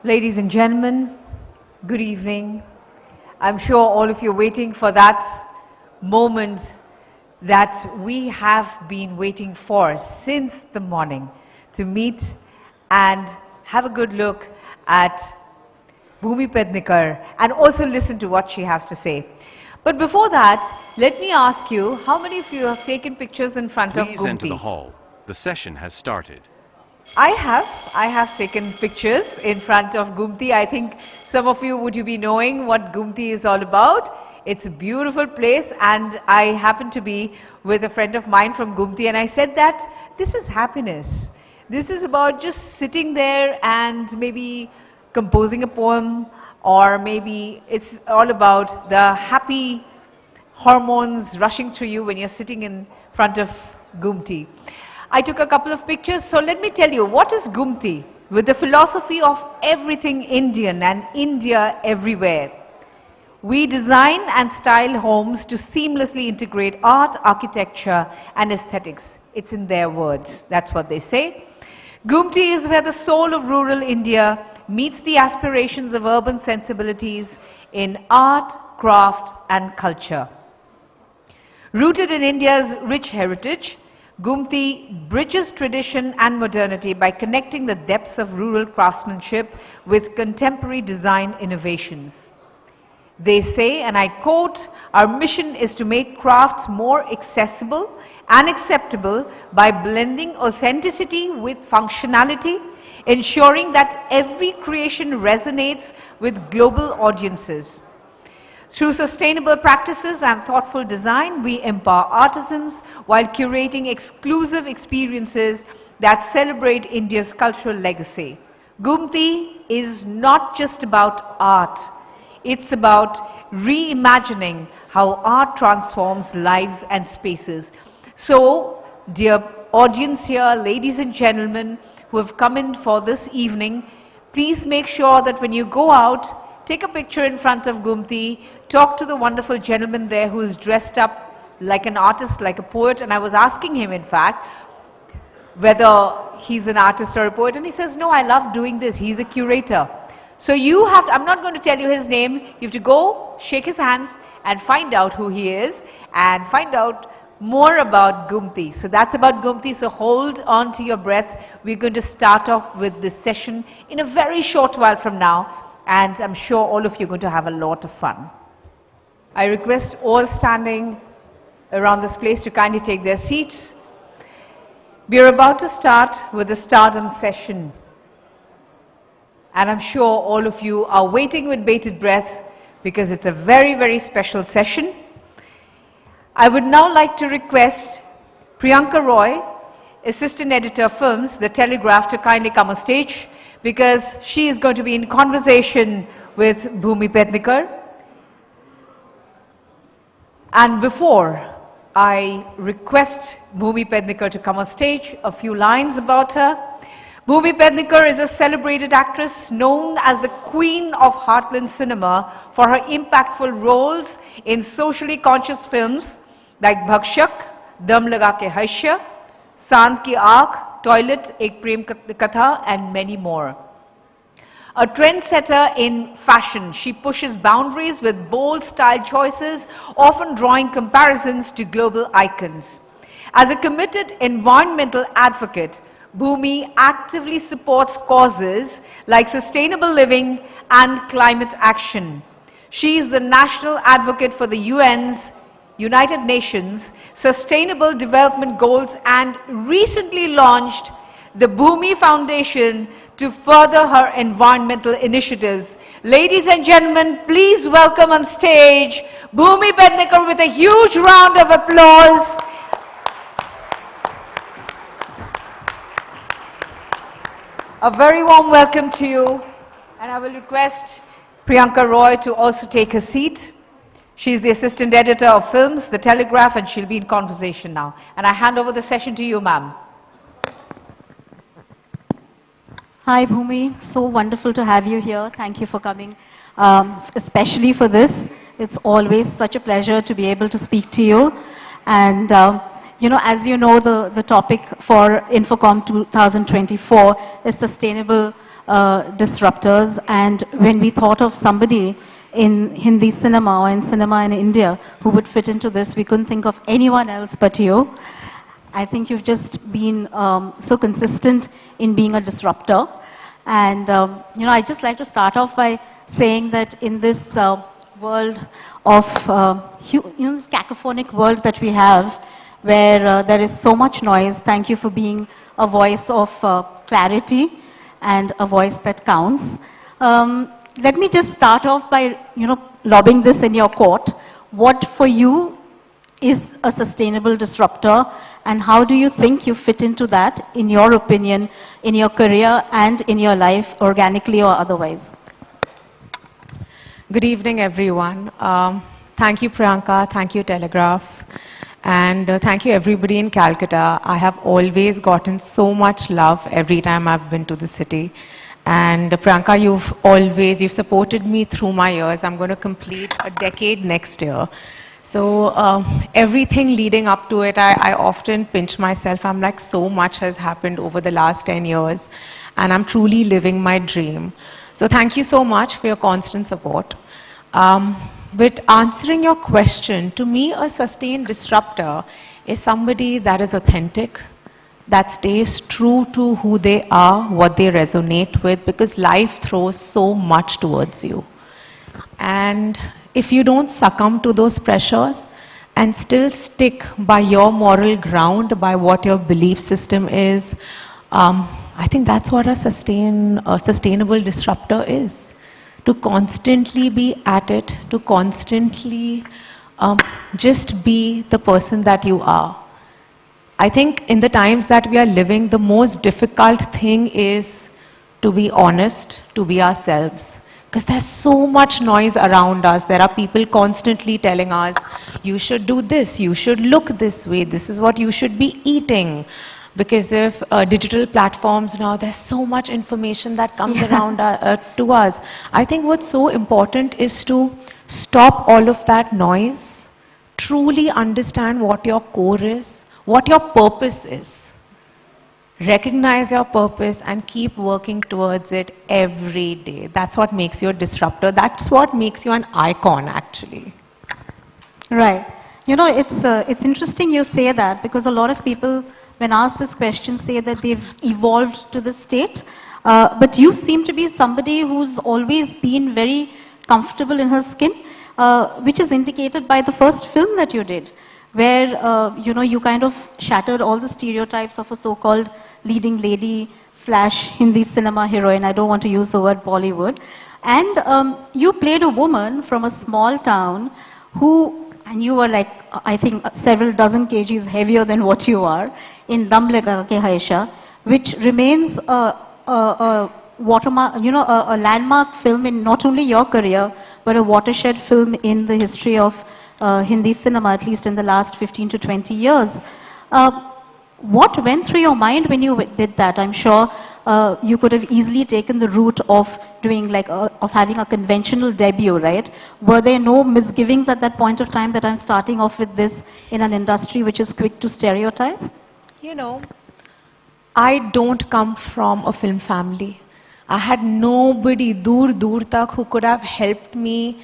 Ladies and gentlemen, good evening. I'm sure all of you are waiting for that moment that we have been waiting for since the morning to meet and have a good look at Bhumi Pednekar and also listen to what she has to say. But before that, let me ask you, how many of you have taken pictures in front of Gumti? Please enter the hall. The session has started. I have taken pictures in front of Gumti. I think some of you would be knowing what Gumti is all about. It's a beautiful place, and I happened to be with a friend of mine from Gumti, and I said that this is happiness. This is about just sitting there and maybe composing a poem, or maybe it's all about the happy hormones rushing through you when you're sitting in front of Gumti. I took a couple of pictures, so let me tell you, what is Gumti? With the philosophy of everything Indian and India everywhere. We design and style homes to seamlessly integrate art, architecture and aesthetics. It's in their words, that's what they say. Gumti is where the soul of rural India meets the aspirations of urban sensibilities in art, craft and culture. Rooted in India's rich heritage, Gumti bridges tradition and modernity by connecting the depths of rural craftsmanship with contemporary design innovations. They say, and I quote, "Our mission is to make crafts more accessible and acceptable by blending authenticity with functionality, ensuring that every creation resonates with global audiences. Through sustainable practices and thoughtful design, we empower artisans while curating exclusive experiences that celebrate India's cultural legacy." Gumti is not just about art. It's about reimagining how art transforms lives and spaces. So, dear audience here, ladies and gentlemen who have come in for this evening, please make sure that when you go out, take a picture in front of Gumti, talk to the wonderful gentleman there who is dressed up like an artist, like a poet, and I was asking him, in fact, whether he's an artist or a poet, and he says, no, I love doing this, he's a curator. So you have to, I'm not going to tell you his name, you have to go, shake his hands, and find out who he is, and find out more about Gumti. So that's about Gumti, so hold on to your breath. We're going to start off with this session in a very short while from now, and I'm sure all of you are going to have a lot of fun. I request all standing around this place to kindly take their seats. We are about to start with the Stardom session. And I'm sure all of you are waiting with bated breath because it's a very, very special session. I would now like to request Priyanka Roy, Assistant Editor of Films, The Telegraph, to kindly come on stage because she is going to be in conversation with Bhumi Pednekar. And before I request Bhumi Pednekar to come on stage, a few lines about her. Bhumi Pednekar is a celebrated actress known as the Queen of Heartland Cinema for her impactful roles in socially conscious films like Bhakshak, Dam Laga Ke Haishya, Sant Ki Aakh, Toilet, Ek Prem Katha, and many more. A trendsetter in fashion, she pushes boundaries with bold style choices, often drawing comparisons to global icons. As a committed environmental advocate, Bhumi actively supports causes like sustainable living and climate action. She is the national advocate for the UN's United Nations Sustainable Development Goals and recently launched the Bhumi Foundation to further her environmental initiatives. Ladies and gentlemen, please welcome on stage Bhumi Pednekar with a huge round of applause. A very warm welcome to you, and I will request Priyanka Roy to also take her seat. She's the Assistant Editor of Films, The Telegraph, and she'll be in conversation now. And I hand over the session to you, ma'am. Hi, Bhumi. So wonderful to have you here. Thank you for coming, especially for this. It's always such a pleasure to be able to speak to you. And you know, as you know, the topic for INFOCOM 2024 is sustainable disruptors, and when we thought of somebody in Hindi cinema or in cinema in India who would fit into this, we couldn't think of anyone else but you. I think you've just been so consistent in being a disruptor. And, I'd just like to start off by saying that in this world of, this cacophonic world that we have, where there is so much noise, thank you for being a voice of clarity and a voice that counts. Let me just start off by, lobbing this in your court. What for you is a sustainable disruptor, and how do you think you fit into that, in your opinion, in your career and in your life, organically or otherwise? Good evening, everyone. Thank you, Priyanka. Thank you, Telegraph. And thank you, everybody in Calcutta. I have always gotten so much love every time I've been to the city. And Priyanka, you've supported me through my years. I'm going to complete a decade next year. So everything leading up to it, I often pinch myself. I'm like, so much has happened over the last 10 years, and I'm truly living my dream. So thank you so much for your constant support. But answering your question, to me, a sustained disruptor is somebody that is authentic, that stays true to who they are, what they resonate with, because life throws so much towards you. And if you don't succumb to those pressures and still stick by your moral ground, by what your belief system is, I think that's what a sustainable disruptor is. To constantly be at it, to constantly just be the person that you are. I think in the times that we are living, the most difficult thing is to be honest, to be ourselves. Because there's so much noise around us. There are people constantly telling us, you should do this, you should look this way, this is what you should be eating. Because of digital platforms now, there's so much information that comes around to us. I think what's so important is to stop all of that noise, truly understand what your core is, what your purpose is. Recognize your purpose and keep working towards it every day. That's what makes you a disruptor. That's what makes you an icon, actually. Right. It's interesting you say that, because a lot of people, when asked this question, say that they've evolved to this state. But you seem to be somebody who's always been very comfortable in her skin, which is indicated by the first film that you did, where you kind of shattered all the stereotypes of a so-called leading lady / Hindi cinema heroine. I don't want to use the word Bollywood. And you played a woman from a small town who, and you were like, I think, several dozen kgs heavier than what you are, in Dam Laga Ke Haisha, which remains a watermark, a landmark film in not only your career, but a watershed film in the history of Hindi cinema, at least in the last 15 to 20 years. What went through your mind when you did that? I'm sure you could have easily taken the route of doing of having a conventional debut, right? Were there no misgivings at that point of time that I'm starting off with this in an industry which is quick to stereotype? I don't come from a film family. I had nobody dur tak who could have helped me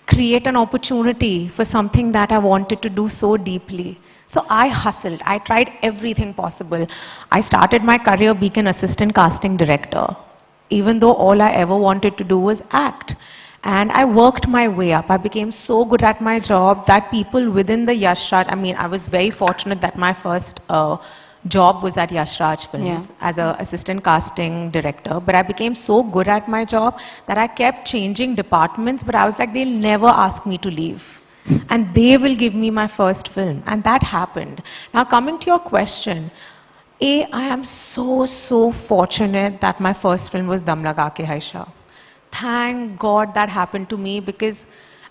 create an opportunity for something that I wanted to do so deeply. So I hustled. I tried everything possible. I started my career being an assistant casting director, even though all I ever wanted to do was act. And I worked my way up. I became so good at my job that people within the Yash Raj, I was very fortunate that my first job was at Yash Raj Films as an assistant casting director. But I became so good at my job that I kept changing departments, but I was like, they'll never ask me to leave. And they will give me my first film. And that happened. Now, coming to your question, I am so fortunate that my first film was Dam Laga Ke Haisha. Thank God that happened to me,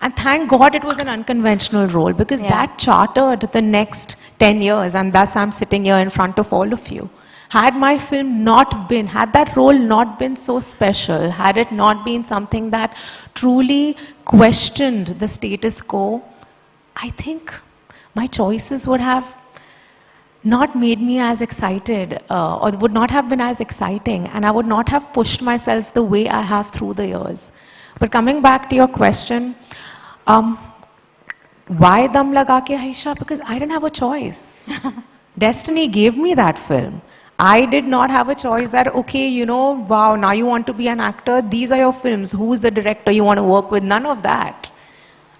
and thank God it was an unconventional role, because that chartered the next 10 years, and thus I'm sitting here in front of all of you. Had my film had that role not been so special, had it not been something that truly questioned the status quo, I think my choices would have not made me as excited or would not have been as exciting, and I would not have pushed myself the way I have through the years. But coming back to your question, why Dum Laga Ke Haisha? Because I didn't have a choice. Destiny gave me that film. I did not have a choice that, okay, you know, wow, now you want to be an actor, these are your films, who's the director you want to work with, none of that.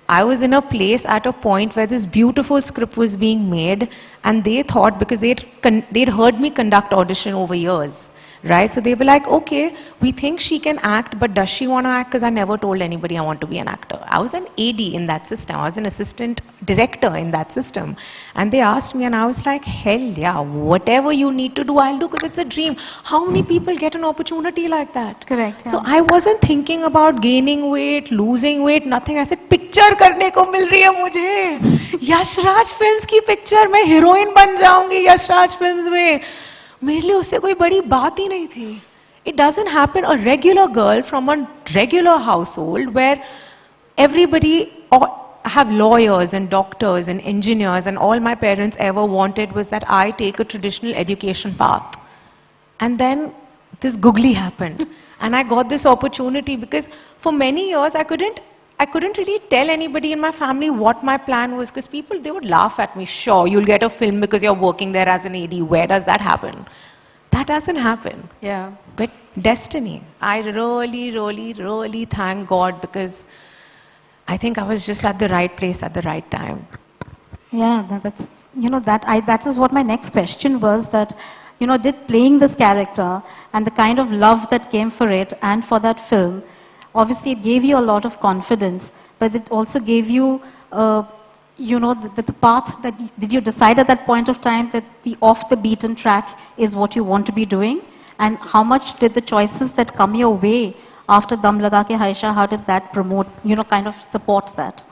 I was in a place at a point where this beautiful script was being made, and they thought, because they'd heard me conduct audition over years, right? So they were like, okay, we think she can act, but does she want to act? Because I never told anybody I want to be an actor. I was an AD in that system. I was an assistant director in that system. And they asked me, and I was like, hell yeah, whatever you need to do, I'll do, because it's a dream. How many people get an opportunity like that? Correct. Yeah. So I wasn't thinking about gaining weight, losing weight, nothing. I said, picture करने को मिल रही है मुझे. Yashraj films की picture, मैं heroine बन जाऊंगी Yashraj films में. मेरे लिए उससे कोई बड़ी बात ही नहीं थी. It doesn't happen. A regular girl from a regular household where everybody have lawyers and doctors and engineers, and all my parents ever wanted was that I take a traditional education path. And then this googly happened, and I got this opportunity because for many years I couldn't really tell anybody in my family what my plan was, because people, they would laugh at me. Sure, you'll get a film because you're working there as an AD. Where does that happen? That doesn't happen. Yeah. But destiny. I really, really, really thank God, because I think I was just at the right place at the right time. Yeah, that's, you know, that is what my next question was, that, you know, did playing this character and the kind of love that came for it and for that film, obviously it gave you a lot of confidence, but it also gave you, you know, the path that, did you decide at that point of time that the off the beaten track is what you want to be doing? And how much did the choices that come your way after Dum Laga Ke Haisha, how did that promote, you know, kind of support that?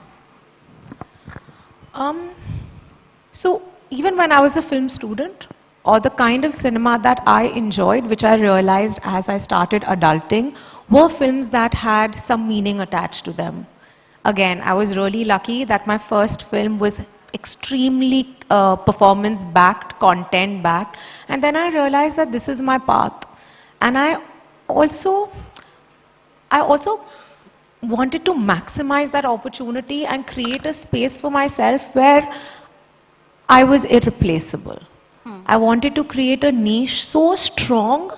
So even when I was a film student, or the kind of cinema that I enjoyed, which I realized as I started adulting, were films that had some meaning attached to them. Again, I was really lucky that my first film was extremely performance-backed, content-backed, and then I realized that this is my path. And I also wanted to maximize that opportunity and create a space for myself where I was irreplaceable. I wanted to create a niche so strong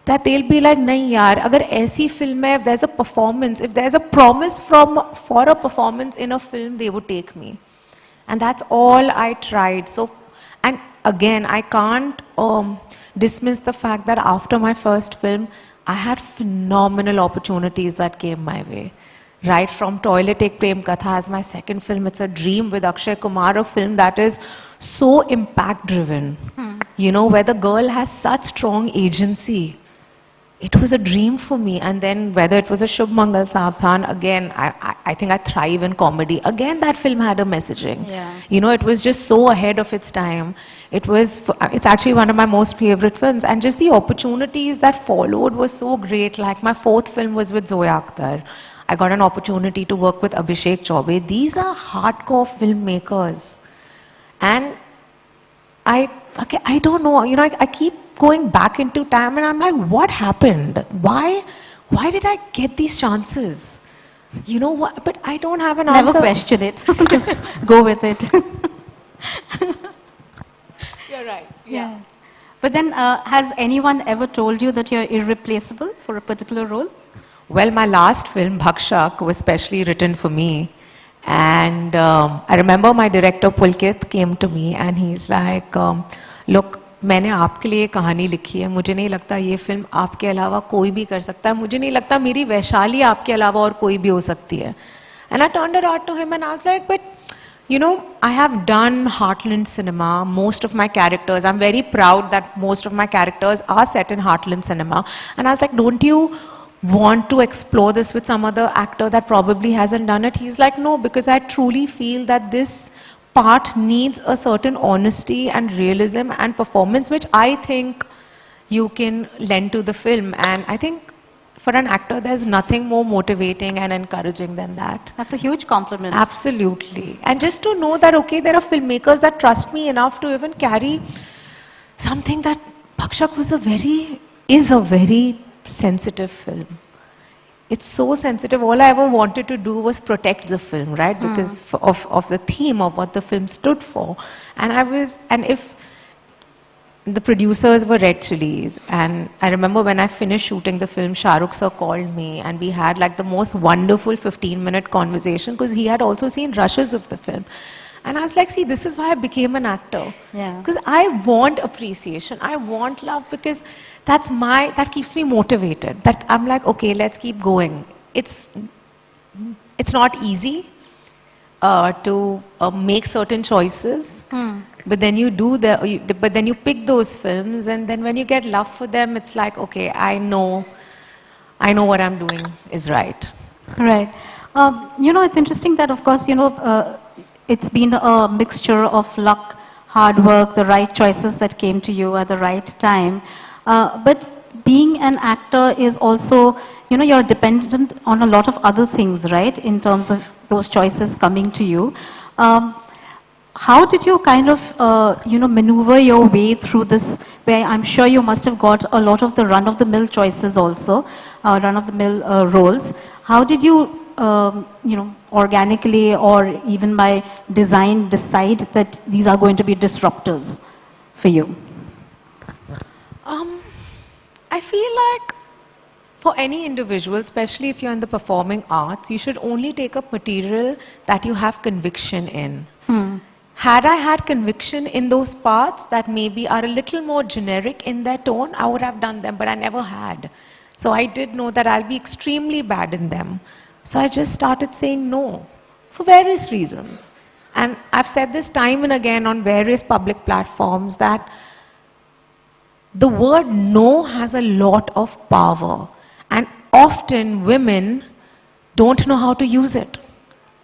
that they'll be like, nahi yaar, agar aisi film hai, if there's a performance, if there's a promise for a performance in a film, they would take me. And that's all I tried. So, and again, I can't dismiss the fact that after my first film, I had phenomenal opportunities that came my way. Right from Toilet Ek Prem Katha as my second film, it's a dream with Akshay Kumar, a film that is so impact driven, you know, where the girl has such strong agency. It was a dream for me. And then whether it was a Shubh Mangal Savdhan, again, I think I thrive in comedy. Again, that film had a messaging. Yeah. You know, it was just so ahead of its time. It's actually one of my most favorite films. And just the opportunities that followed were so great. Like my fourth film was with Zoya Akhtar. I got an opportunity to work with Abhishek Chaubey. These are hardcore filmmakers. And I don't know, you know, I keep going back into time and I'm like, what happened? Why did I get these chances? You know what? But I don't have an answer. Never question it. Just go with it. You're right. Yeah. But then, has anyone ever told you that you're irreplaceable for a particular role? Well, my last film, Bhakshak, was specially written for me. And I remember my director, Pulkit, came to me and he's like, look, मैंने आपके लिए कहानी लिखी है, मुझे नहीं लगता ये फिल्म आपके अलावा कोई भी कर सकता है, मुझे नहीं लगता मेरी वैशाली आपके अलावा और कोई भी हो सकती है. And I turned around to him and I was like, but you know, I have done Heartland cinema. Most of my characters, I'm very proud that most of my characters are set in Heartland cinema. And I was like, don't you want to explore this with some other actor that probably hasn't done it? He's like, no, because I truly feel that this part needs a certain honesty and realism and performance, which I think you can lend to the film. And I think for an actor, there's nothing more motivating and encouraging than that. That's a huge compliment. Absolutely. And just to know that, okay, there are filmmakers that trust me enough to even carry something that Bhakshak is a very sensitive film. It's so sensitive. All I ever wanted to do was protect the film, right? Because of the theme of what the film stood for. And if the producers were Red Chillies, and I remember when I finished shooting the film, Shah Rukh sir called me and we had like the most wonderful 15-minute conversation because he had also seen rushes of the film. And I was like, see, this is why I became an actor. Yeah. Because I want appreciation, I want love, because that keeps me motivated. That I'm like, okay, let's keep going. It's not easy to make certain choices, but then but then you pick those films, and then when you get love for them, it's like, okay, I know what I'm doing is right. Right. It's interesting that, of course, it's been a mixture of luck, hard work, the right choices that came to you at the right time. But being an actor is also, you're dependent on a lot of other things, right? In terms of those choices coming to you. How did you kind of, maneuver your way through this, where I'm sure you must have got a lot of the run-of-the-mill choices also, run-of-the-mill roles. How did you, organically or even by design decide that these are going to be disruptors for you? I feel like for any individual, especially if you're in the performing arts, you should only take up material that you have conviction in. Had I had conviction in those parts that maybe are a little more generic in their tone, I would have done them, but I never had. So I did know that I'll be extremely bad in them. So I just started saying no, for various reasons. And I've said this time and again on various public platforms that the word no has a lot of power. And often women don't know how to use it.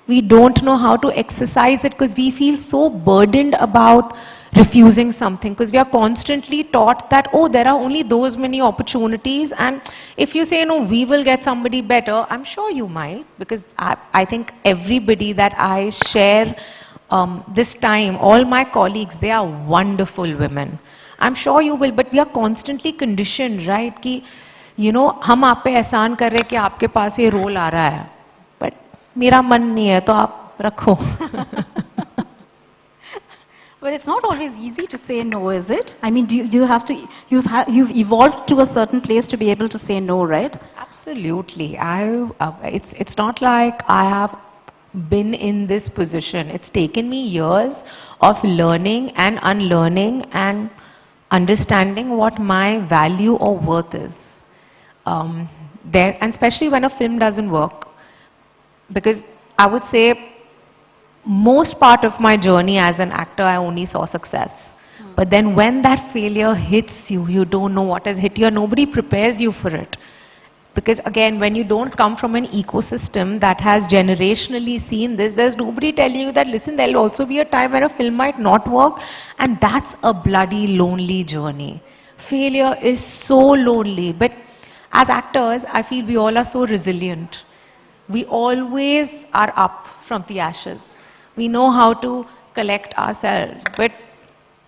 We don't know how to exercise it because we feel so burdened about refusing something, because we are constantly taught that, oh, there are only those many opportunities, and if you say, no, we will get somebody better, I'm sure you might, because I think everybody that I share this time, all my colleagues, they are wonderful women. I'm sure you will, but we are constantly conditioned, right, कि, हम आप पे एहसान कर रहे कि आपके पास ये रोल आ रहा है, but मेरा मन नहीं है, तो आप रखो. But it's not always easy to say no, is it? I mean, do you have to, you've evolved to a certain place to be able to say no, right? Absolutely. It's not like I have been in this position. It's taken me years of learning and unlearning and understanding what my value or worth is. And especially when a film doesn't work. Because I would say most part of my journey as an actor, I only saw success. But then when that failure hits you, you don't know what has hit you, and nobody prepares you for it. Because again, when you don't come from an ecosystem that has generationally seen this, there's nobody telling you that, listen, there'll also be a time when a film might not work, and that's a bloody lonely journey. Failure is so lonely, but as actors, I feel we all are so resilient. We always are up from the ashes. We know how to collect ourselves. But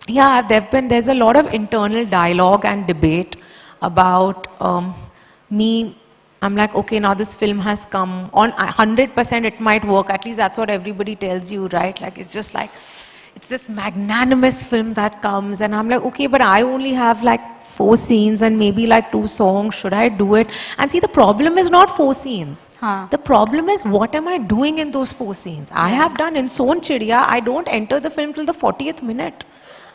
yeah, there's a lot of internal dialogue and debate about me. I'm like, okay, now this film has come. On 100% it might work. At least that's what everybody tells you, right? Like, it's just like, it's this magnanimous film that comes. And I'm like, okay, but I only have like 4 scenes and maybe like 2 songs. Should I do it? And see, the problem is not 4 scenes. The problem is, what am I doing in those 4 scenes? I have done in Son Chidiya, I don't enter the film till the 40th minute.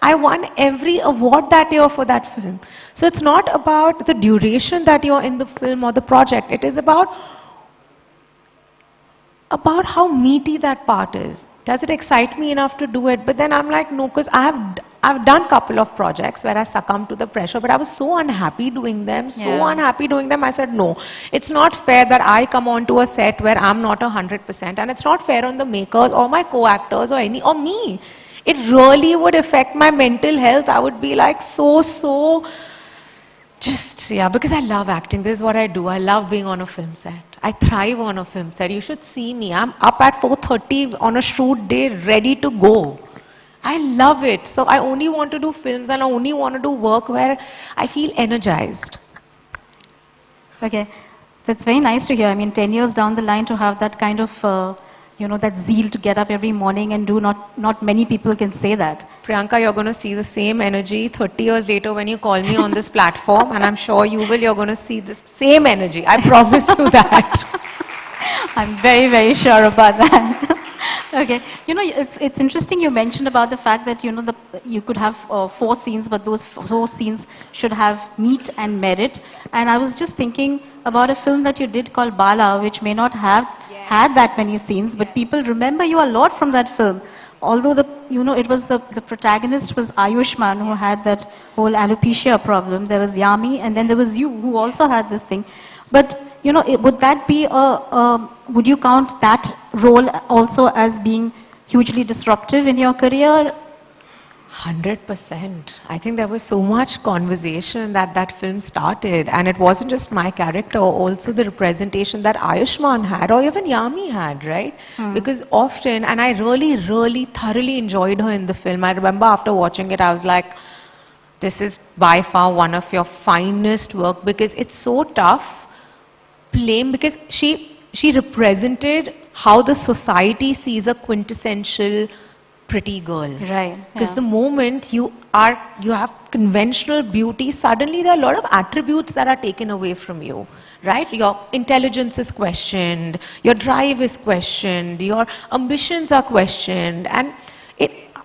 I won every award that year for that film. So it's not about the duration that you're in the film or the project. It is about how meaty that part is. Does it excite me enough to do it? But then I'm like, no, because I've done a couple of projects where I succumbed to the pressure, but I was so unhappy doing them, I said, no, it's not fair that I come onto a set where I'm not 100%, and it's not fair on the makers or my co-actors or me. It really would affect my mental health. I would be like so Just, yeah, because I love acting. This is what I do. I love being on a film set. I thrive on a film set. You should see me. I'm up at 4:30 on a shoot day, ready to go. I love it. So I only want to do films and I only want to do work where I feel energized. Okay, that's very nice to hear. I mean, 10 years down the line to have that kind of, that zeal to get up every morning and do, not many people can say that. Priyanka, you're going to see the same energy 30 years later when you call me on this platform, and I'm sure you will. You're going to see the same energy. I promise you that. I'm very, very sure about that. Okay, it's interesting you mentioned about the fact that you could have 4 scenes, but those 4 scenes should have meat and merit. And I was just thinking about a film that you did called Bala, which may not have had that many scenes, but people remember you a lot from that film. Although it was the protagonist was Ayushman, who had that whole alopecia problem. There was Yami, and then there was you, who also had this thing. But would that be would you count that role also as being hugely disruptive in your career? 100%. I think there was so much conversation that film started, and it wasn't just my character, also the representation that Ayushman had, or even Yami had, right? Because often, and I really, really thoroughly enjoyed her in the film. I remember after watching it, I was like, this is by far one of your finest work, because it's so tough playing, because she represented how the society sees a quintessential pretty girl. Right. Because the moment you have conventional beauty, suddenly there are a lot of attributes that are taken away from you, right? Your intelligence is questioned, your drive is questioned, your ambitions are questioned, and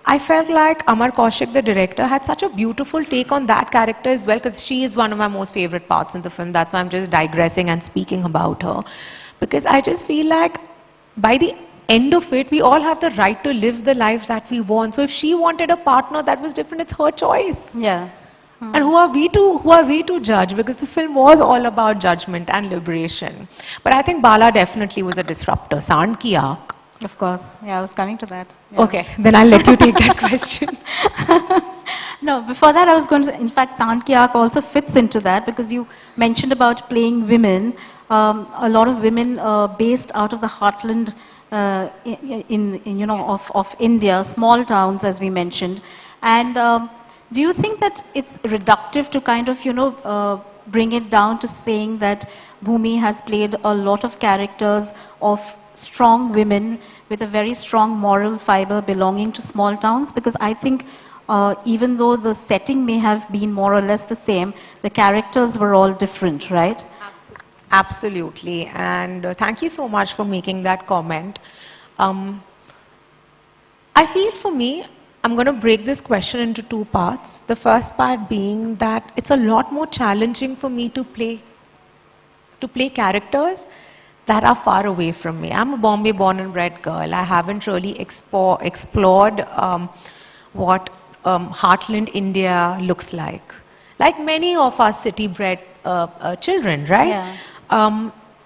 I felt like Amar Kaushik, the director, had such a beautiful take on that character as well, because she is one of my most favorite parts in the film. That's why I'm just digressing and speaking about her. Because I just feel like by the end of it, we all have the right to live the lives that we want. So if she wanted a partner that was different, it's her choice. Yeah. And who are we to judge? Because the film was all about judgment and liberation. But I think Bala definitely was a disruptor. Sand Ki Aankh. Of course. Yeah, I was coming to that. Yeah. Okay, then I'll let you take that question. No, before that I was going to, in fact, Sand Ki Aankh also fits into that, because you mentioned about playing women. A lot of women based out of the heartland of India, small towns, as we mentioned. And do you think that it's reductive to kind of, bring it down to saying that Bhumi has played a lot of characters of strong women with a very strong moral fiber belonging to small towns? Because I think even though the setting may have been more or less the same, the characters were all different, right? Absolutely. And thank you so much for making that comment. I feel for me, I'm going to break this question into 2 parts. The first part being that it's a lot more challenging for me to play characters that are far away from me. I'm a Bombay born and bred girl. I haven't really explored what heartland India looks like many of our city-bred children, right? Yeah.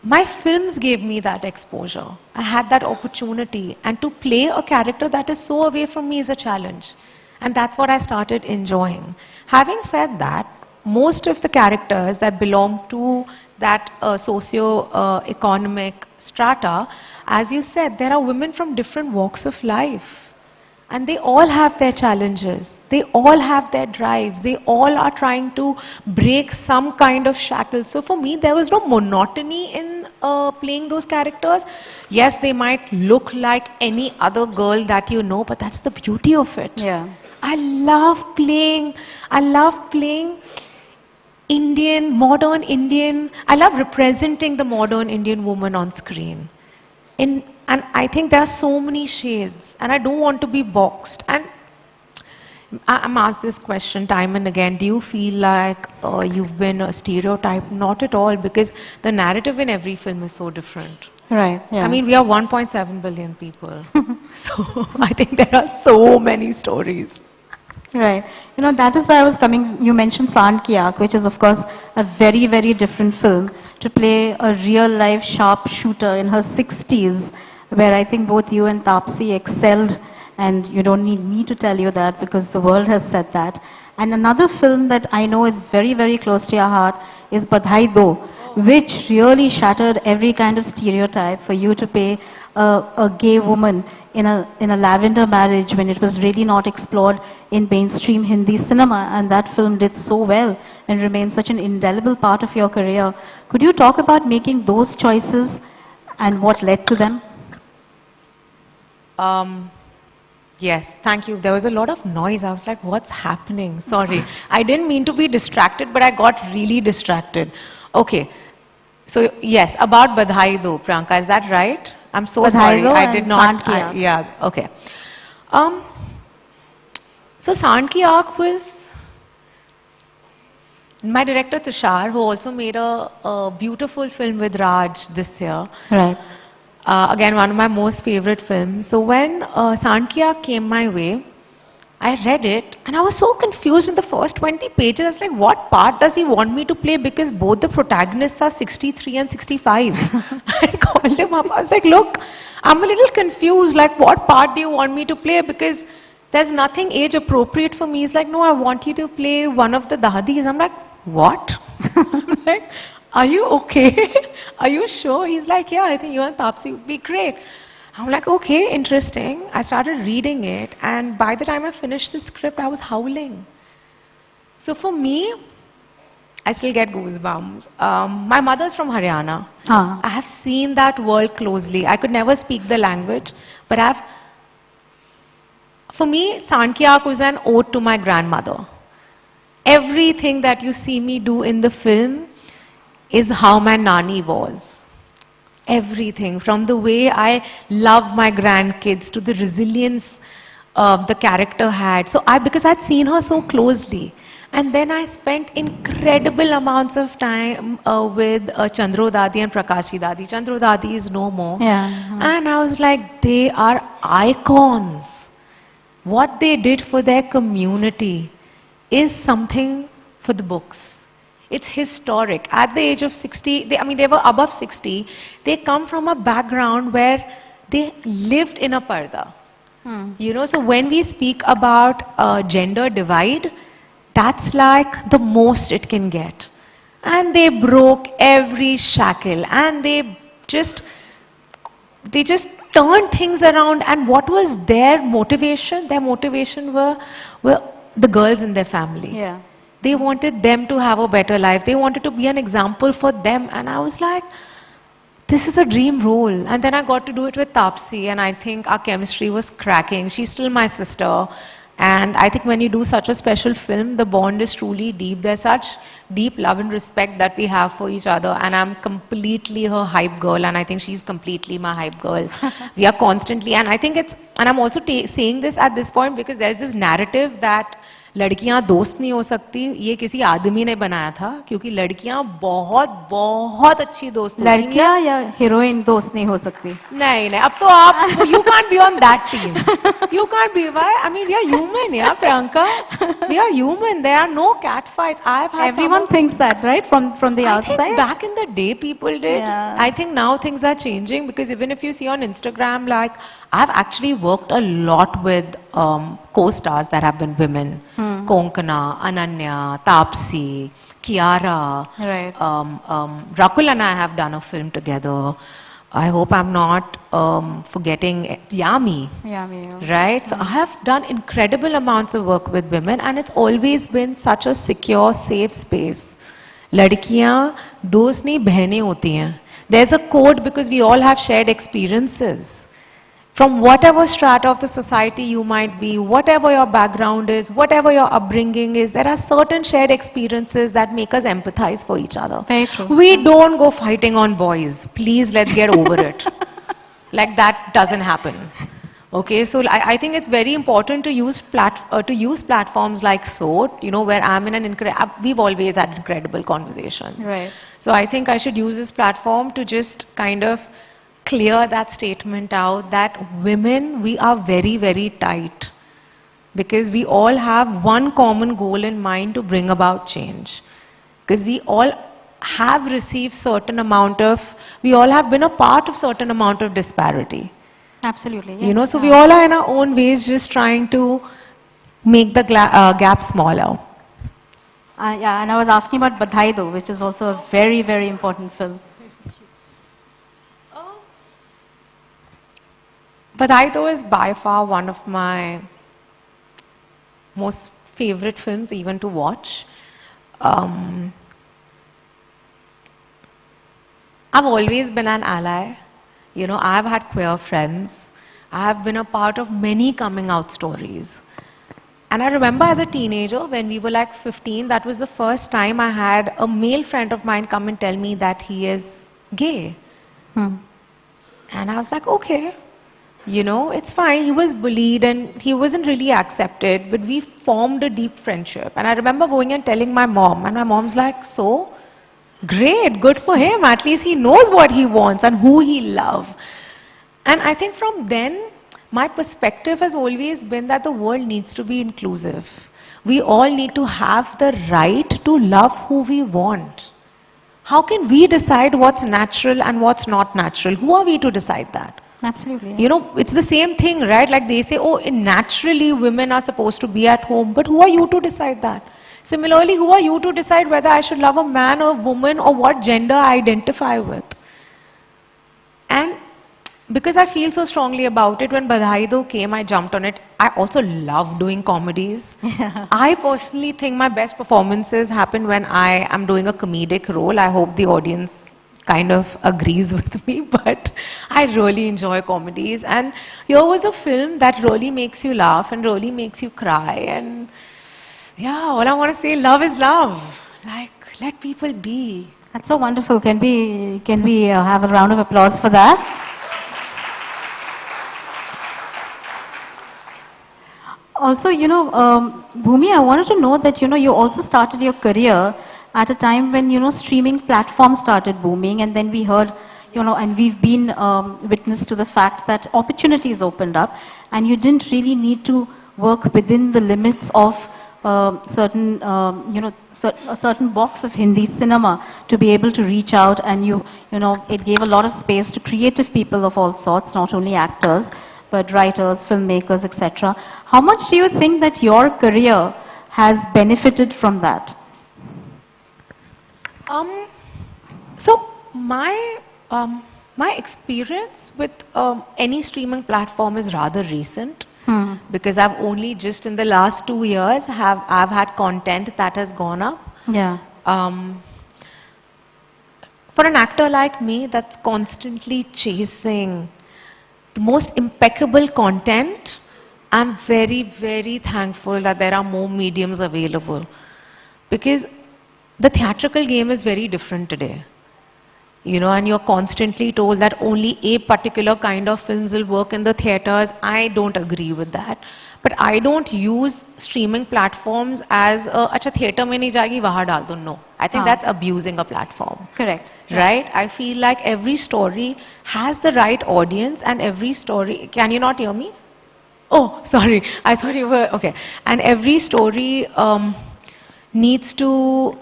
My films gave me that exposure. I had that opportunity, and to play a character that is so away from me is a challenge, and that's what I started enjoying. Having said that, most of the characters that belong to that socio-economic strata, as you said, there are women from different walks of life. And they all have their challenges. They all have their drives. They all are trying to break some kind of shackle. So for me, there was no monotony in playing those characters. Yes, they might look like any other girl that you know, but that's the beauty of it. Yeah. I love playing Indian, modern Indian. I love representing the modern Indian woman on screen. And I think there are so many shades, and I don't want to be boxed. And I'm asked this question time and again, do you feel like you've been a stereotype? Not at all, because the narrative in every film is so different. Right, yeah. I mean, we are 1.7 billion people. So I think there are so many stories. Right. That is why I was coming, you mentioned Sand Ki Aankh, which is of course a very, very different film, to play a real life sharpshooter in her 60s, where I think both you and Taapsee excelled, and you don't need me to tell you that because the world has said that. And another film that I know is very, very close to your heart is Badhai Do, which really shattered every kind of stereotype for you to play a gay woman in a lavender marriage when it was really not explored in mainstream Hindi cinema, and that film did so well and remains such an indelible part of your career. Could you talk about making those choices and what led to them? Yes, thank you. There was a lot of noise. I was like, what's happening? Sorry. I didn't mean to be distracted, but I got really distracted. Okay. So, yes, about Badhai Do, Priyanka, is that right? I'm so Badhai sorry. Do I did and not. Sand Ki Aankh. Yeah, okay. So, Sand Ki Aankh was my director Tushar, who also made a beautiful film with Raj this year. Right. Again, one of my most favorite films. So when Sand Ki Aankh came my way, I read it and I was so confused in the first 20 pages. I was like, what part does he want me to play? Because both the protagonists are 63 and 65. I called him up. I was like, look, I'm a little confused. Like, what part do you want me to play? Because there's nothing age appropriate for me. He's like, no, I want you to play one of the dadis. I'm like, what? I'm like, are you okay? Are you sure? He's like, yeah, I think you and Tapsi would be great. I'm like, okay, interesting. I started reading it, and by the time I finished the script, I was howling. So for me, I still get goosebumps. My mother's from Haryana. I have seen that world closely. I could never speak the language, but for me, Sand Ki Aankh was an ode to my grandmother. Everything that you see me do in the film is how my nani was. Everything, from the way I love my grandkids to the resilience the character had. So because I'd seen her so closely. And then I spent incredible amounts of time with Chandro Dadi and Prakashi Dadi. Chandro Dadi is no more. Yeah. And I was like, they are icons. What they did for their community is something for the books. It's historic. At the age of 60, they were above 60. They come from a background where they lived in a parda. You know, so when we speak about gender divide, that's like the most it can get. And they broke every shackle, and they just turned things around. And what was their motivation? Their motivation were the girls in their family. Yeah. They wanted them to have a better life. They wanted to be an example for them. And I was like, this is a dream role. And then I got to do it with Tapsi, and I think our chemistry was cracking. She's still my sister. And I think when you do such a special film, the bond is truly deep. There's such deep love and respect that we have for each other. And I'm completely her hype girl, and I think she's completely my hype girl. We are constantly, and I think and I'm also saying this at this point because there's this narrative that लड़कियां दोस्त नहीं हो सकती, ये किसी आदमी ने बनाया था, क्योंकि लड़कियां बहुत बहुत अच्छी दोस्त होती हैं. लड़कियां या हीरोइन दोस्त नहीं हो सकती? नहीं, अब तो आप, you can't be on that team. You can't be, why? I mean, we are human, yeah, Priyanka. We are human. There are no cat fights. Everyone thinks that, right? From the outside. I think back in the day people did. Yeah. I think now things are changing, because even if you see on Instagram, like, I've actually worked a lot with co-stars that have been women. Konkana, Ananya, Tapsi, Kiara. Right. Rakul and I have done a film together. I hope I'm not forgetting Yami. Yami. Right? So I have done incredible amounts of work with women, and it's always been such a secure, safe space. लड़कियां दोस्त नहीं, बहनें होती हैं. There's a code because we all have shared experiences. From whatever strata of the society you might be, whatever your background is, whatever your upbringing is, there are certain shared experiences that make us empathize for each other. Very true. We don't go fighting on boys. Please, let's get over it. Like, that doesn't happen. Okay, so I think it's very important to use platforms like SOT, you know, where I'm in we've always had incredible conversations. Right. So I think I should use this platform to just kind of clear that statement out, that women, we are very, very tight, because we all have one common goal in mind to bring about change. Because we all have received we all have been a part of certain amount of disparity. Absolutely. Yes. You know, so we all are in our own ways just trying to make the gap smaller. Yeah, and I was asking about Badhai Do, which is also a very, very important film. Badhai Do is by far one of my most favorite films even to watch. I've always been an ally. You know, I've had queer friends. I have been a part of many coming out stories. And I remember as a teenager, when we were like 15, that was the first time I had a male friend of mine come and tell me that he is gay. And I was like, okay, you know, it's fine. He was bullied and he wasn't really accepted, but we formed a deep friendship. And I remember going and telling my mom, and my mom's like, so, great, good for him. At least he knows what he wants and who he loves. And I think from then, my perspective has always been that the world needs to be inclusive. We all need to have the right to love who we want. How can we decide what's natural and what's not natural? Who are we to decide that? Absolutely. You know, it's the same thing, right? Like they say, oh, naturally women are supposed to be at home, but who are you to decide that? Similarly, who are you to decide whether I should love a man or a woman or what gender I identify with? And because I feel so strongly about it, when Badhai Do came, I jumped on it. I also love doing comedies. I personally think my best performances happen when I am doing a comedic role. I hope the audience kind of agrees with me, but I really enjoy comedies. And here was a film that really makes you laugh and really makes you cry. And yeah, all I want to say, love is love. Like, let people be. That's so wonderful. Can we have a round of applause for that? Also, you know, Bhumi, I wanted to know that, you know, you also started your career at a time when, you know, streaming platforms started booming, and then we heard, you know, and we've been witness to the fact that opportunities opened up, and you didn't really need to work within the limits of certain, you know, a certain box of Hindi cinema to be able to reach out, and you know, it gave a lot of space to creative people of all sorts, not only actors, but writers, filmmakers, etc. How much do you think that your career has benefited from that? So my experience with any streaming platform is rather recent, because I've only just in the last 2 years I've had content that has gone up. Yeah. For an actor like me that's constantly chasing the most impeccable content, I'm very, very thankful that there are more mediums available, because the theatrical game is very different today. You know, and you're constantly told that only a particular kind of films will work in the theaters. I don't agree with that. But I don't use streaming platforms as acha theater mein nahi jayegi, wahan dal do. No. I think that's abusing a platform. Correct. Right? I feel like every story has the right audience, and every story, can you not hear me? Oh, sorry. I thought you were, okay. And every story needs to,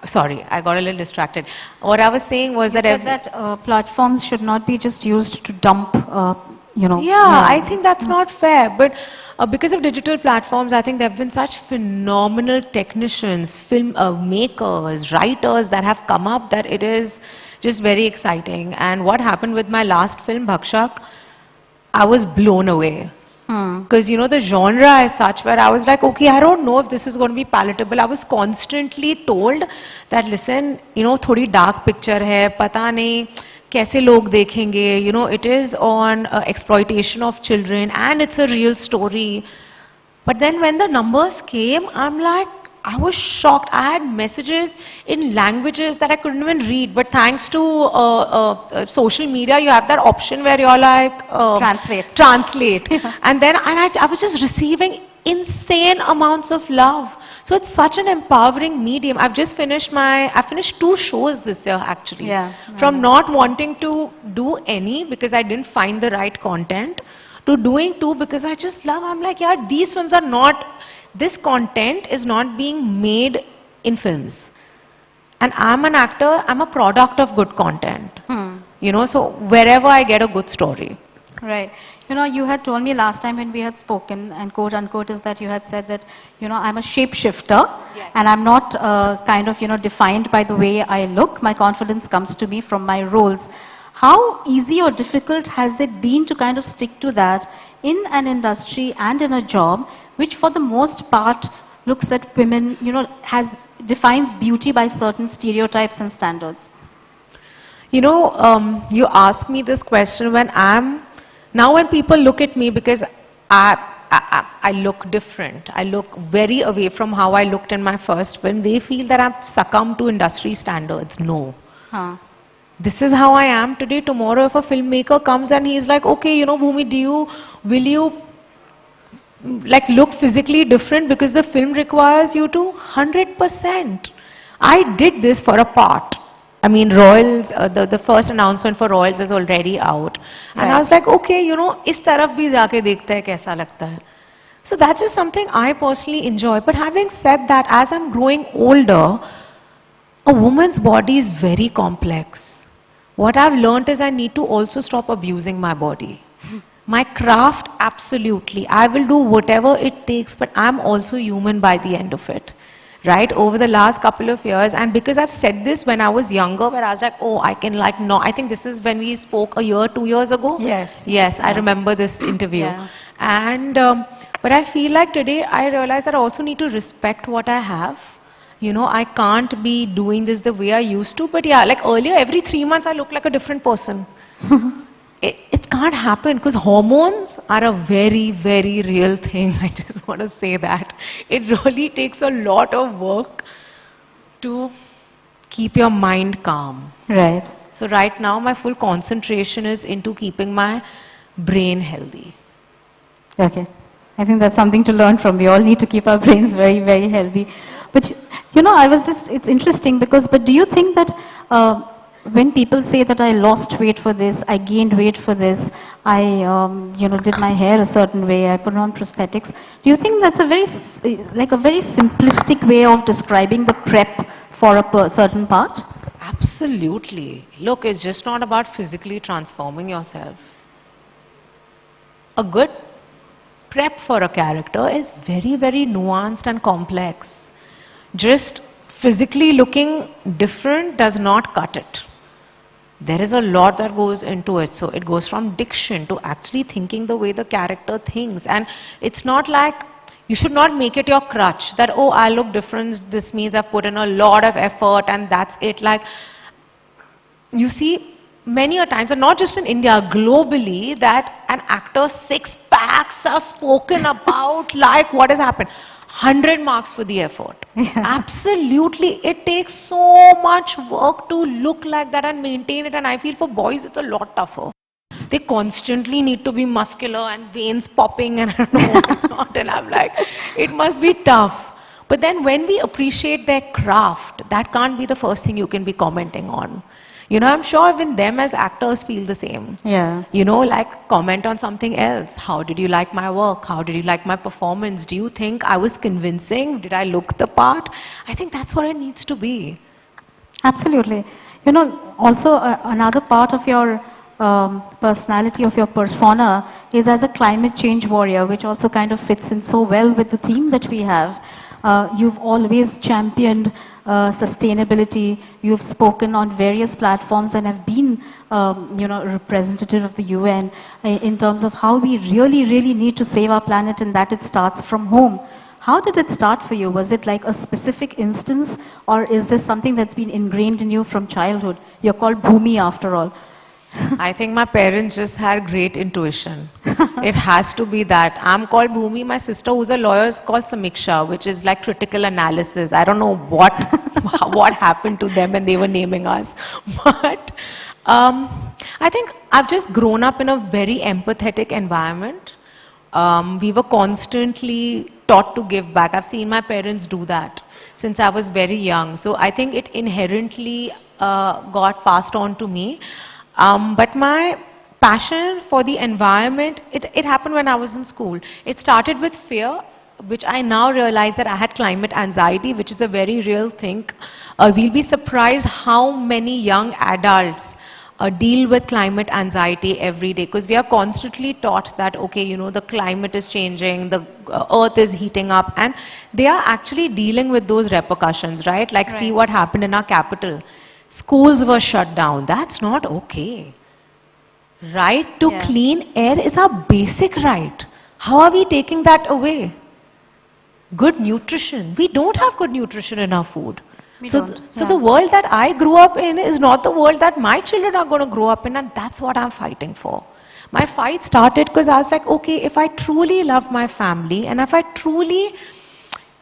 sorry, I got a little distracted. What I was saying was You that... said that platforms should not be just used to dump, you know. Yeah, I think that's not fair. But because of digital platforms, I think there have been such phenomenal technicians, film makers, writers that have come up that it is just very exciting. And what happened with my last film, Bhakshak, I was blown away. Because, you know, the genre is such where I was like, okay, I don't know if this is going to be palatable. I was constantly told that, listen, you know, thodi dark picture hai, pata nahi kaise log dekhenge, you know, it is on exploitation of children and it's a real story. But then when the numbers came, I'm like, I was shocked. I had messages in languages that I couldn't even read. But thanks to social media, you have that option where you're like... Translate. And then I was just receiving insane amounts of love. So it's such an empowering medium. I finished 2 shows this year actually. Yeah. From not wanting to do any because I didn't find the right content, to doing 2 because I just love. I'm like, yeah, these films are not... This content is not being made in films. And I'm an actor, I'm a product of good content. You know, so wherever I get a good story. Right. You know, you had told me last time when we had spoken, and quote unquote is that you had said that, you know, I'm a shapeshifter, and I'm not kind of, you know, defined by the way I look. My confidence comes to me from my roles. How easy or difficult has it been to kind of stick to that in an industry and in a job, which for the most part looks at women, you know, defines beauty by certain stereotypes and standards? You know, you ask me this question now when people look at me, because I look different, I look very away from how I looked in my first film, they feel that I've succumbed to industry standards. No. Huh. This is how I am today. Tomorrow if a filmmaker comes and he's like, okay, you know, Bhumi, will you like look physically different because the film requires you to? 100%. I did this for a part. I mean, Royals, the first announcement for Royals is already out. And I was like, okay, you know, is taraf bhi jaake dekhte hai, kaisa lagta hai. So that's just something I personally enjoy. But having said that, as I'm growing older, a woman's body is very complex. What I've learned is I need to also stop abusing my body. My craft, absolutely. I will do whatever it takes, but I'm also human by the end of it. Right? Over the last couple of years, and because I've said this when I was younger, where I was like, oh, I can like, no, I think this is when we spoke a year, 2 years ago. Yes. Yes, I remember this interview. Yeah. And, but I feel like today I realize that I also need to respect what I have. You know, I can't be doing this the way I used to, but yeah, like earlier, every 3 months I look like a different person. It can't happen because hormones are a very, very real thing. I just want to say that. It really takes a lot of work to keep your mind calm. Right. So right now, my full concentration is into keeping my brain healthy. Okay. I think that's something to learn from. We all need to keep our brains very, very healthy. But, you know, it's interesting because, but do you think that when people say that I lost weight for this, I gained weight for this, I, you know, did my hair a certain way, I put on prosthetics, do you think that's a very simplistic way of describing the prep for a certain part? Absolutely. Look, it's just not about physically transforming yourself. A good prep for a character is very, very nuanced and complex. Just physically looking different does not cut it. There is a lot that goes into it. So it goes from diction to actually thinking the way the character thinks. And it's not like, you should not make it your crutch that, oh, I look different, this means I've put in a lot of effort and that's it. Like, you see many a times, and not just in India, globally, that an actor's six packs are spoken about like what has happened. 100 marks for the effort. Absolutely. It takes so much work to look like that and maintain it. And I feel for boys, it's a lot tougher. They constantly need to be muscular and veins popping and I don't know what not. And I'm like, it must be tough. But then when we appreciate their craft, that can't be the first thing you can be commenting on. You know, I'm sure even them as actors feel the same. Yeah. You know, like comment on something else. How did you like my work? How did you like my performance? Do you think I was convincing? Did I look the part? I think that's what it needs to be. Absolutely. You know, also another part of your personality, of your persona, is as a climate change warrior, which also kind of fits in so well with the theme that we have. You've always championed sustainability. You've spoken on various platforms and have been, you know, representative of the UN in terms of how we really, really need to save our planet and that it starts from home. How did it start for you? Was it like a specific instance, or is this something that's been ingrained in you from childhood? You're called Bhumi after all. I think my parents just had great intuition. It has to be that. I'm called Bhumi. My sister, who's a lawyer, is called Samiksha, which is like critical analysis. I don't know what happened to them when they were naming us. But I think I've just grown up in a very empathetic environment. We were constantly taught to give back. I've seen my parents do that since I was very young. So I think it inherently got passed on to me. But my passion for the environment, it happened when I was in school. It started with fear, which I now realize that I had climate anxiety, which is a very real thing. We'll be surprised how many young adults deal with climate anxiety every day, because we are constantly taught that, okay, you know, the climate is changing, the earth is heating up, and they are actually dealing with those repercussions, right? Like, see what happened in our capital. Schools were shut down. That's not okay. Right to clean air is our basic right. How are we taking that away? Good nutrition. We don't have good nutrition in our food. So the world that I grew up in is not the world that my children are going to grow up in, and that's what I'm fighting for. My fight started because I was like, okay, if I truly love my family and if I truly,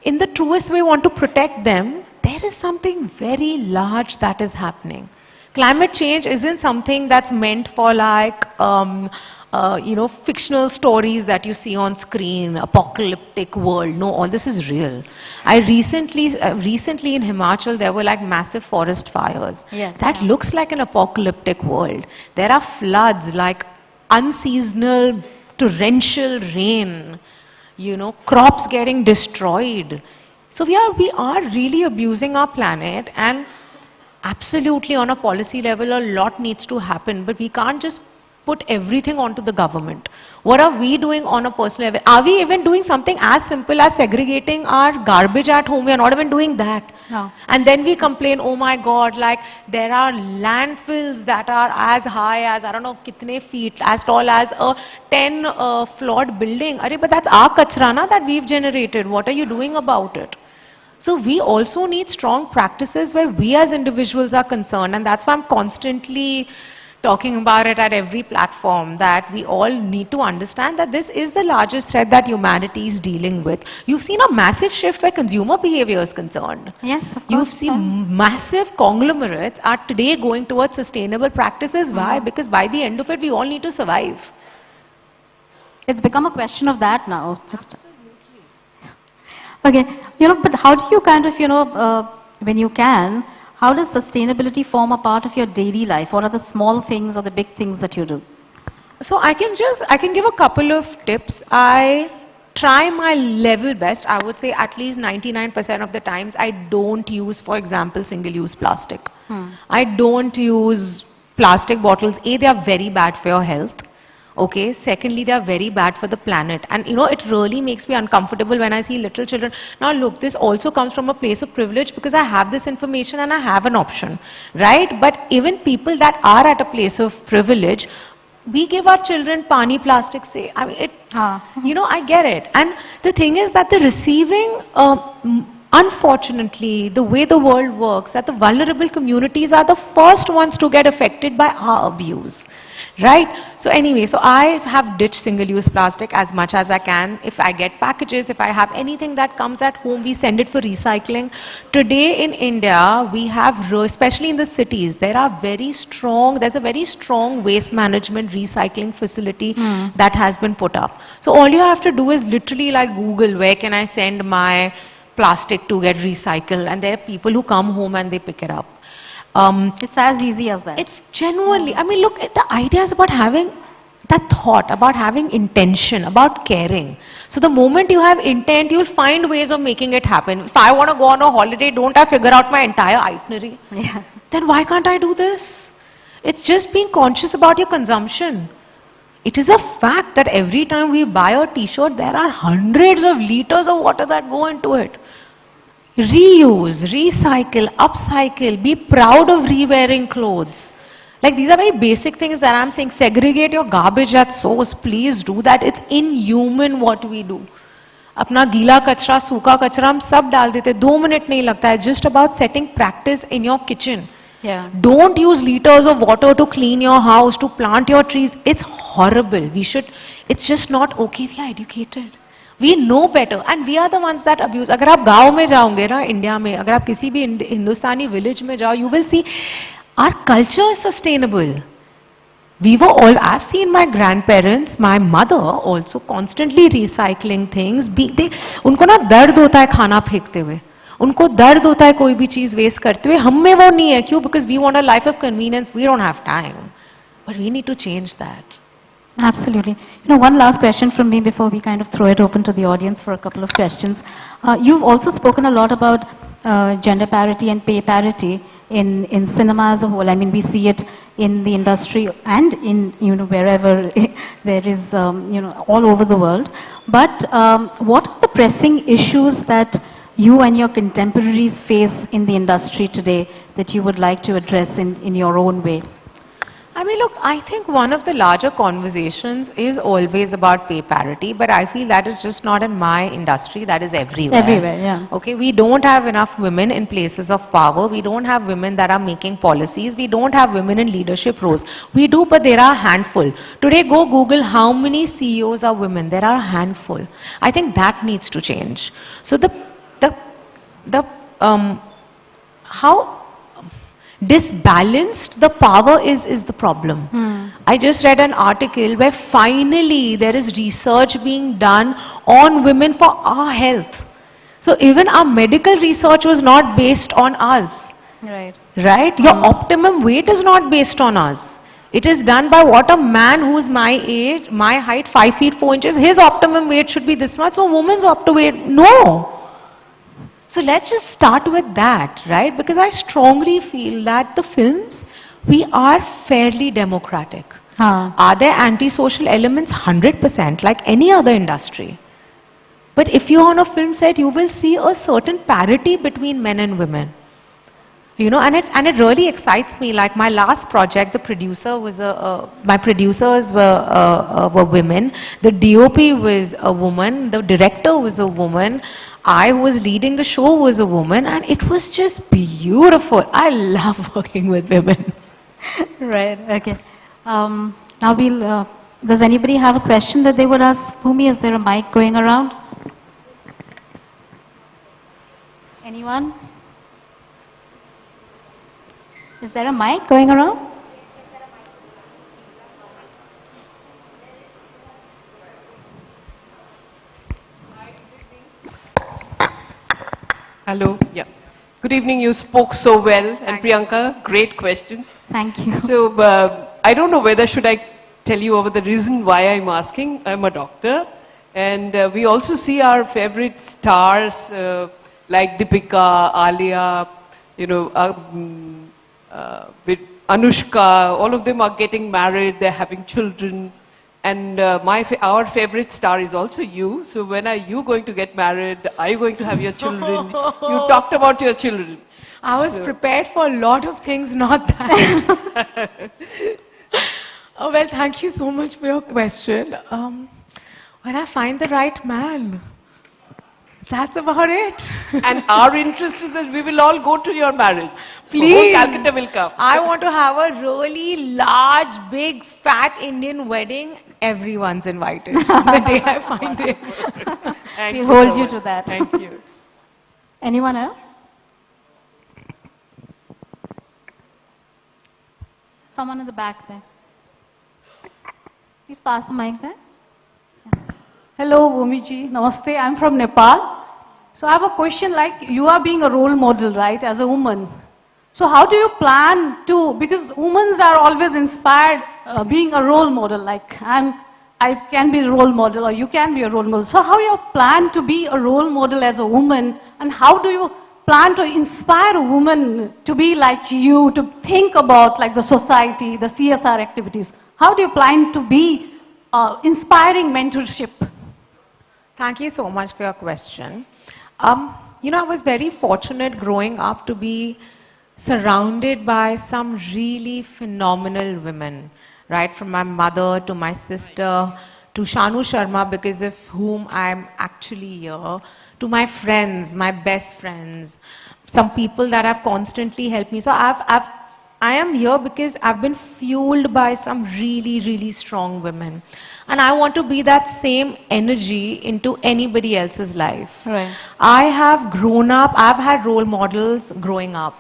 in the truest way, want to protect them, there is something very large that is happening. Climate change isn't something that's meant for like, you know, fictional stories that you see on screen, apocalyptic world. No, all this is real. I recently in Himachal, there were like massive forest fires. That looks like an apocalyptic world. There are floods, like unseasonal, torrential rain, you know, crops getting destroyed. So we are really abusing our planet, and absolutely on a policy level, a lot needs to happen, but we can't just put everything onto the government. What are we doing on a personal level? Are we even doing something as simple as segregating our garbage at home? We are not even doing that. No. And then we complain, oh my God, like there are landfills that are as high as, I don't know, kitne feet, as tall as a 10-floored building. Arey, but that's our kachra na that we've generated. What are you doing about it? So we also need strong practices where we as individuals are concerned, and that's why I'm constantly talking about it at every platform, that we all need to understand that this is the largest threat that humanity is dealing with. You've seen a massive shift where consumer behavior is concerned. Yes, of course. You've seen massive conglomerates are today going towards sustainable practices. Why? Because by the end of it, we all need to survive. It's become a question of that now. Just okay, you know, but how do you kind of, you know, when you can, how does sustainability form a part of your daily life? What are the small things or the big things that you do? So I can give a couple of tips. I try my level best. I would say at least 99% of the times I don't use, for example, single-use plastic. I don't use plastic bottles. A, they are very bad for your health. Okay, secondly, they are very bad for the planet. And you know, it really makes me uncomfortable when I see little children. Now look, this also comes from a place of privilege because I have this information and I have an option, right? But even people that are at a place of privilege, we give our children pani plastic, say, I mean, you know, I get it. And the thing is that the receiving, unfortunately, the way the world works, that the vulnerable communities are the first ones to get affected by our abuse. Right? So anyway, so I have ditched single-use plastic as much as I can. If I get packages, if I have anything that comes at home, we send it for recycling. Today in India, we have, especially in the cities, there's a very strong waste management recycling facility that has been put up. So all you have to do is literally like Google, where can I send my plastic to get recycled? And there are people who come home and they pick it up. It's as easy as that. It's genuinely, I mean, look, the idea is about having that thought, about having intention, about caring. So the moment you have intent, you'll find ways of making it happen. If I want to go on a holiday, don't I figure out my entire itinerary? Yeah. Then why can't I do this? It's just being conscious about your consumption. It is a fact that every time we buy a t-shirt, there are hundreds of liters of water that go into it. Reuse, recycle, upcycle, be proud of re-wearing clothes. Like, these are very basic things that I'm saying. Segregate your garbage at source. Please do that. It's inhuman what we do. अपना गीला कचरा, सूखा कचरा हम सब डाल देते, 2 minutes नहीं लगता है. Just about setting practice in your kitchen. Yeah. Don't use liters of water to clean your house, to plant your trees. It's horrible. It's just not okay. We are educated. We know better, and we are the ones that abuse. अगर आप गाँव में जाओगे ना India में, अगर आप किसी भी हिंदुस्तानी विलेज में जाओ, you will see our culture is sustainable. We were all, I've seen my grandparents, my mother also constantly recycling things. उनको ना दर्द होता है खाना फेंकते हुए, उनको दर्द होता है कोई भी चीज वेस्ट करते हुए. हम में वो नहीं है. क्यों? Because we want a life of convenience. We don't have time, but we need to change that. Absolutely. You know, one last question from me before we kind of throw it open to the audience for a couple of questions. You've also spoken a lot about gender parity and pay parity. in cinema as a whole. I mean, we see it in the industry and in, wherever there is, all over the world. But what are the pressing issues that you and your contemporaries face in the industry today that you would like to address in your own way? I mean, look, I think one of the larger conversations is always about pay parity, but I feel that is just not in my industry, that is everywhere. Everywhere, yeah. Okay, we don't have enough women in places of power. We don't have women that are making policies. We don't have women in leadership roles. We do, but there are a handful. Today, go Google how many CEOs are women. There are a handful. I think that needs to change. So how disbalanced the power is the problem. I just read an article where finally there is research being done on women for our health. So even our medical research was not based on us. Right. Right? Your optimum weight is not based on us. It is done by what a man who is my age, my height, 5 feet 4 inches, his optimum weight should be this much, so a woman's optimum weight, no. So let's just start with that, right? Because I strongly feel that the films, we are fairly democratic. Are there antisocial elements? 100%, like any other industry. But if you're on a film set, you will see a certain parity between men and women. And it really excites me. Like my last project, the producer was my producers were women. The DOP was a woman. The director was a woman. I who was leading the show was a woman, and it was just beautiful. I love working with women. Right. Okay. Now does anybody have a question that they would ask Bhumi? Is there a mic going around? Anyone? Is there a mic going around? Hello, yeah. Good evening, you spoke so well, and Priyanka, great questions. Thank you. So, I don't know whether should I tell you over the reason why I'm asking. I'm a doctor, and we also see our favorite stars like Deepika, Alia, with Anushka, all of them are getting married, they're having children. And our favorite star is also you. So when are you going to get married? Are you going to have your children? You talked about your children. I was prepared for a lot of things, not that. Oh, well, thank you so much for your question. When I find the right man, that's about it. And our interest is that we will all go to your marriage. Please. Whole Calcutta will come. I want to have a really large, big, fat Indian wedding. Everyone's invited the day I find it. Thank We you hold so you much. to that. Thank you. Anyone else? Someone in the back there. Please pass the mic there. Hello, Bhumiji. Namaste. I'm from Nepal. So I have a question, like you are being a role model, right, as a woman. So how do you plan to, because women are always inspired being a role model, like I can be a role model or you can be a role model. So how you plan to be a role model as a woman, and how do you plan to inspire a woman to be like you, to think about like the society, the CSR activities? How do you plan to be inspiring mentorship? Thank you so much for your question. I was very fortunate growing up to be surrounded by some really phenomenal women, right? From my mother to my sister to Shanu Sharma, because of whom I'm actually here, to my friends, my best friends, some people that have constantly helped me. So I am here because I've been fueled by some really, really strong women. And I want to be that same energy into anybody else's life. Right. I have grown up, I've had role models growing up.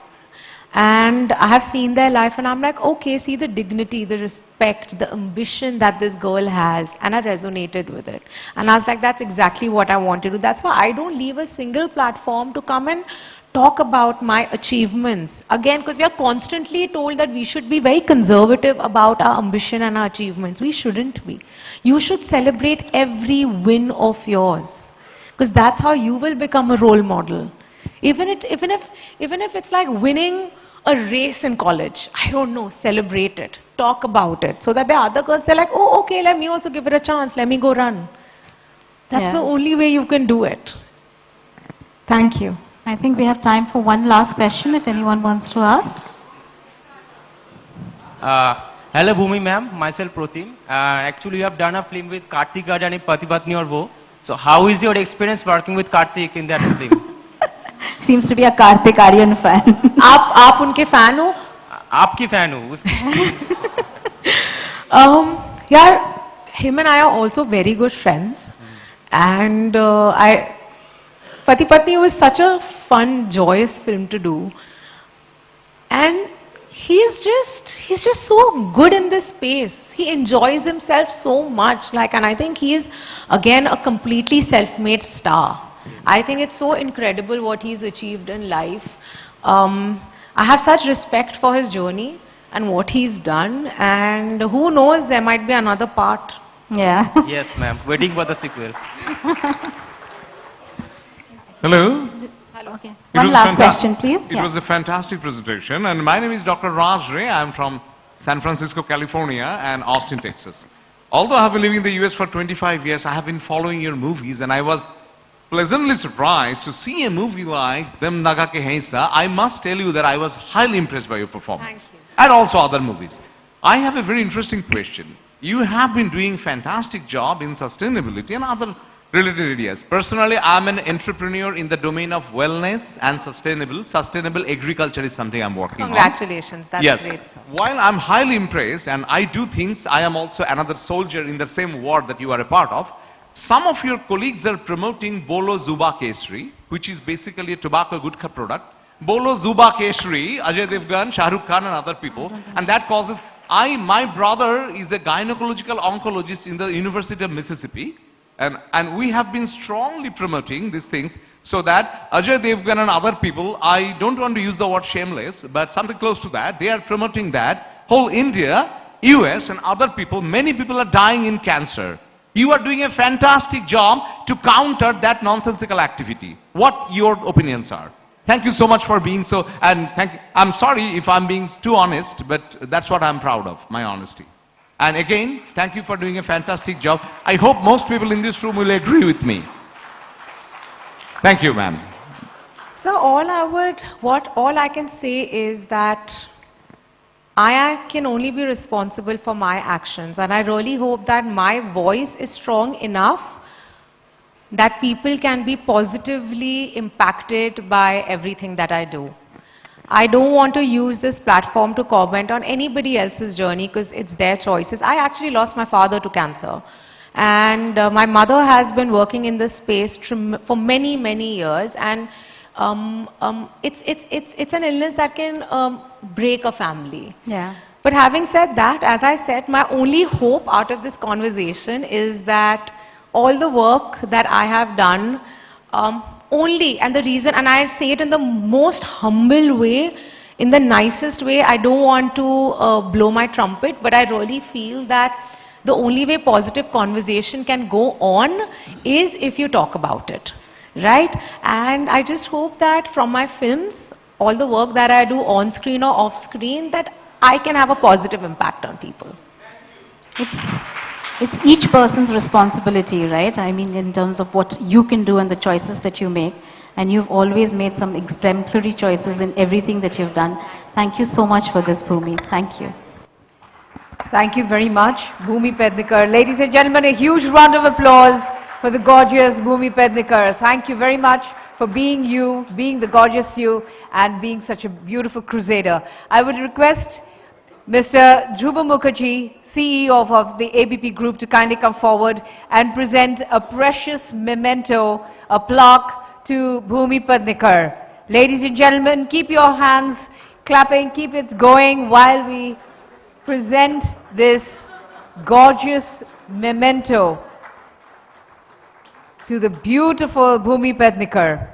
And I have seen their life and I'm like, okay, see the dignity, the respect, the ambition that this girl has. And I resonated with it. And I was like, that's exactly what I want to do. That's why I don't leave a single platform to come and talk about my achievements. Again, because we are constantly told that we should be very conservative about our ambition and our achievements. We shouldn't be. You should celebrate every win of yours. Because that's how you will become a role model. Even if it's like winning a race in college. I don't know, celebrate it, talk about it, so that the other girls, they're like, oh, okay, let me also give it a chance, let me go run. That's the only way you can do it. Thank you. I think we have time for one last question if anyone wants to ask. Hello Bhumi ma'am, myself Pratim. Actually you have done a film with Kartik Gadani, Pati Patni aur Wo. So how is your experience working with Kartik in that film? Seems to be a Kartik Aryan fan. आप उनके fan हो? आपकी fan हूँ. Yeah, him and I are also very good friends, and Pati Patni was such a fun, joyous film to do, and he's just so good in this space. He enjoys himself so much, and I think he is again a completely self-made star. I think it's so incredible what he's achieved in life. I have such respect for his journey and what he's done, and who knows, there might be another part. Yeah. Yes ma'am, waiting for the sequel. Hello. Okay. It One was last question, please. It was a fantastic presentation, and my name is Dr. Raj Ray. I'm from San Francisco, California, and Austin, Texas. Although I have been living in the US for 25 years, I have been following your movies, and I was pleasantly surprised to see a movie like Dem Naga Ke Haisa. I must tell you that I was highly impressed by your performance. Thank you. And also other movies. I have a very interesting question. You have been doing fantastic job in sustainability and other related areas. Personally, I'm an entrepreneur in the domain of wellness and sustainable agriculture is something I'm working on. Congratulations, that's Yes. great. Sir. While I'm highly impressed and I do things, I am also another soldier in the same war that you are a part of. Some of your colleagues are promoting Bolo Zuba Kesri, which is basically a tobacco gutkha product. Bolo Zuba Kesri, Ajay Devgan, Shah Rukh Khan and other people, and that causes, my brother is a gynecological oncologist in the University of Mississippi, and we have been strongly promoting these things so that Ajay Devgan and other people, I don't want to use the word shameless, but something close to that, they are promoting that. Whole India, US and other people, many people are dying in cancer. You are doing a fantastic job to counter that nonsensical activity. What your opinions are? Thank you so much for being so, and I'm sorry if I'm being too honest, but that's what I'm proud of, my honesty. And again, thank you for doing a fantastic job. I hope most people in this room will agree with me. Thank you, ma'am. So all I can say is that I can only be responsible for my actions, and I really hope that my voice is strong enough that people can be positively impacted by everything that I do. I don't want to use this platform to comment on anybody else's journey because it's their choices. I actually lost my father to cancer, and my mother has been working in this space for many, many years, and it's an illness that can break a family. Yeah. But having said that, as I said, my only hope out of this conversation is that all the work that I have done, and the reason, and I say it in the most humble way, in the nicest way, I don't want to blow my trumpet, but I really feel that the only way positive conversation can go on is if you talk about it, right? And I just hope that from my films, all the work that I do on screen or off screen, that I can have a positive impact on people. It's each person's responsibility, right? I mean, in terms of what you can do and the choices that you make. And you've always made some exemplary choices in everything that you've done. Thank you so much for this, Bhumi. Thank you. Thank you very much, Bhumi Pednekar. Ladies and gentlemen, a huge round of applause for the gorgeous Bhumi Pednekar. Thank you very much for being you, being the gorgeous you, and being such a beautiful crusader. I would request Mr. Dhruva Mukherjee, CEO of the ABP Group, to kindly come forward and present a precious memento, a plaque to Bhumi Pednekar. Ladies and gentlemen, keep your hands clapping, keep it going while we present this gorgeous memento to the beautiful Bhumi Pednekar.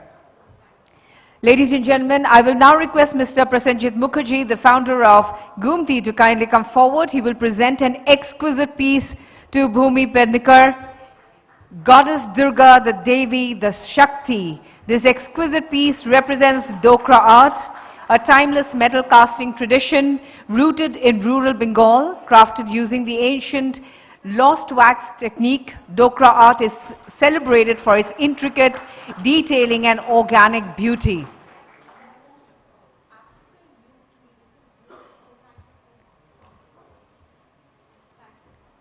Ladies and gentlemen, I will now request Mr. Prasenjit Mukherjee, the founder of Gumti, to kindly come forward. He will present an exquisite piece to Bhumi Pednekar. Goddess Durga, the Devi, the Shakti. This exquisite piece represents Dokra art, a timeless metal casting tradition rooted in rural Bengal, crafted using the ancient lost wax technique. Dokra art is celebrated for its intricate detailing and organic beauty.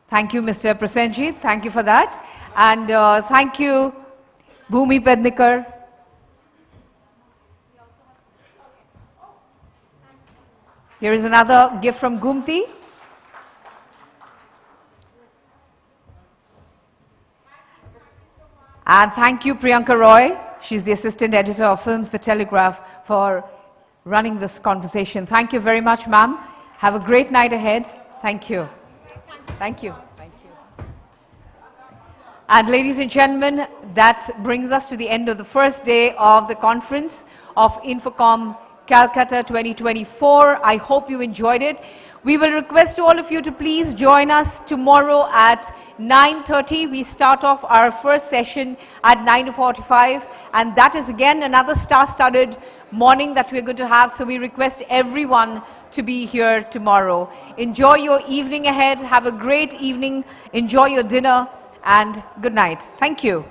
Thank you, Mr. Prasenjit. Thank you for that. And thank you, Bhumi Pednekar. Here is another gift from Gumti. And thank you, Priyanka Roy. She's the assistant editor of Films The Telegraph for running this conversation. Thank you very much, ma'am. Have a great night ahead. Thank you. Thank you. Thank you. And ladies and gentlemen, that brings us to the end of the first day of the conference of INFOCOM Calcutta 2024. I hope you enjoyed it. We will request all of you to please join us tomorrow at 9:30. We start off our first session at 9:45, and that is again another star-studded morning that we're going to have. So we request everyone to be here tomorrow. Enjoy your evening ahead. Have a great evening. Enjoy your dinner, and good night. Thank you.